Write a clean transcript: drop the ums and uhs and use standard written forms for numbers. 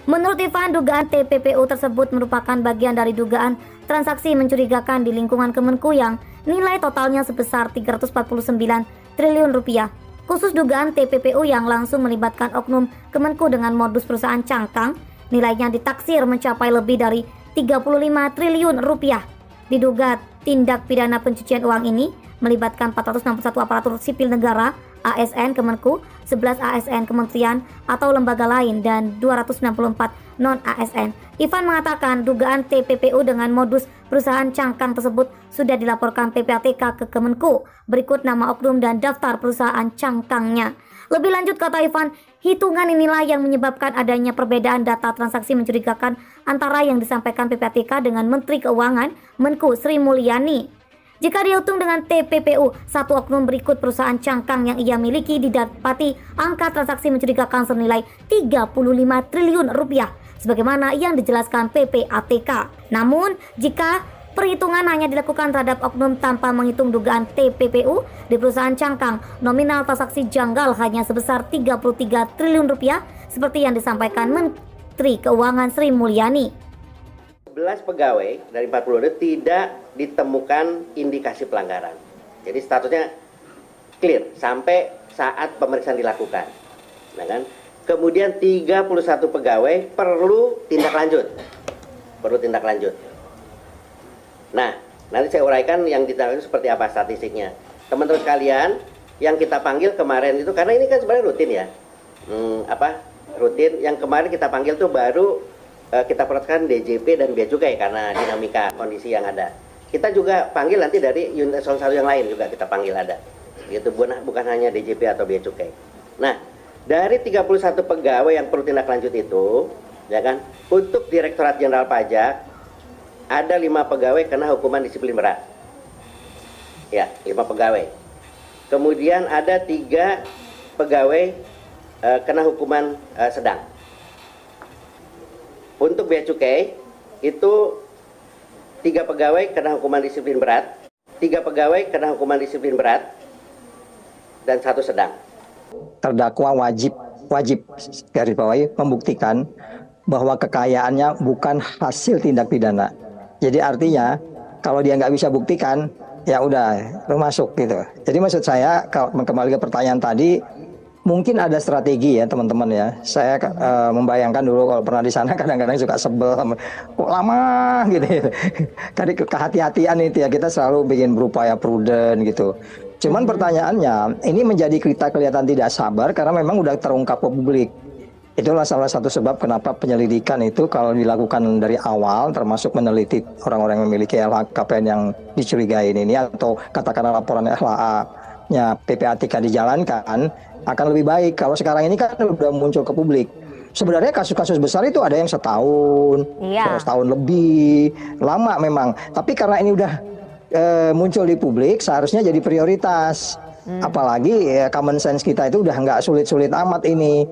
Menurut Ivan, dugaan TPPU tersebut merupakan bagian dari dugaan transaksi mencurigakan di lingkungan Kemenku yang nilai totalnya sebesar 349 triliun rupiah. Khusus dugaan TPPU yang langsung melibatkan oknum Kemenku dengan modus perusahaan cangkang, nilainya ditaksir mencapai lebih dari 35 triliun rupiah. Diduga tindak pidana pencucian uang ini melibatkan 461 aparatur sipil negara, ASN Kemenku, 11 ASN kementerian atau lembaga lain, dan 294 non-ASN. Ivan mengatakan dugaan TPPU dengan modus perusahaan cangkang tersebut sudah dilaporkan PPATK ke Kemenku. Berikut nama oknum dan daftar perusahaan cangkangnya. Lebih lanjut, kata Ivan, hitungan inilah yang menyebabkan adanya perbedaan data transaksi mencurigakan antara yang disampaikan PPATK dengan Menteri Keuangan Menku Sri Mulyani. Jika dihitung dengan TPPU, satu oknum berikut perusahaan cangkang yang ia miliki didapati angka transaksi mencurigakan senilai 35 triliun rupiah, sebagaimana yang dijelaskan PPATK. Namun, jika perhitungan hanya dilakukan terhadap oknum tanpa menghitung dugaan TPPU di perusahaan cangkang, nominal transaksi janggal hanya sebesar 33 triliun rupiah, seperti yang disampaikan Menteri Keuangan Sri Mulyani. 11 pegawai dari 42 tidak ditemukan indikasi pelanggaran. Jadi statusnya clear sampai saat pemeriksaan dilakukan. Nah kan? Kemudian 31 pegawai perlu tindak lanjut. Nah, nanti saya uraikan yang ditanya seperti apa statistiknya. Teman-teman sekalian, yang kita panggil kemarin itu, karena ini kan sebenarnya rutin ya. Rutin. Yang kemarin kita panggil tuh baru kita perhatikan DJP dan Bea Cukai karena dinamika kondisi yang ada. Kita juga panggil nanti dari unit eselon 1 yang lain juga kita panggil ada. Gitu, bukan hanya DJP atau Bea Cukai. Nah, dari 31 pegawai yang perlu tindak lanjut itu, ya kan, untuk Direktorat Jenderal Pajak ada 5 pegawai kena hukuman disiplin berat. Ya, 5 pegawai. Kemudian ada 3 pegawai kena hukuman sedang. Untuk Bea Cukai itu 3 pegawai kena hukuman disiplin berat, 3 pegawai kena hukuman disiplin berat, dan 1 sedang. Terdakwa wajib garis bawahi membuktikan bahwa kekayaannya bukan hasil tindak pidana. Jadi artinya kalau dia nggak bisa buktikan, ya udah lu masuk gitu. Jadi maksud saya, kalau kembali ke pertanyaan tadi, mungkin ada strategi ya teman-teman ya. Saya membayangkan dulu kalau pernah di sana kadang-kadang suka sebel, kok lama gitu ya. Tadi kehati-hatian itu ya, kita selalu bikin berupaya prudent gitu. Cuman pertanyaannya, ini menjadi kita kelihatan tidak sabar karena memang udah terungkap ke publik. Itulah salah satu sebab kenapa penyelidikan itu kalau dilakukan dari awal, termasuk meneliti orang-orang yang memiliki LHKPN yang dicurigai ini atau katakanlah laporan LHA-nya PPATK dijalankan, akan lebih baik. Kalau sekarang ini kan udah muncul ke publik. Sebenarnya kasus-kasus besar itu ada yang setahun, setahun lebih, lama memang. Tapi karena ini udah muncul di publik, seharusnya jadi prioritas. Apalagi ya, common sense kita itu udah nggak sulit-sulit amat ini.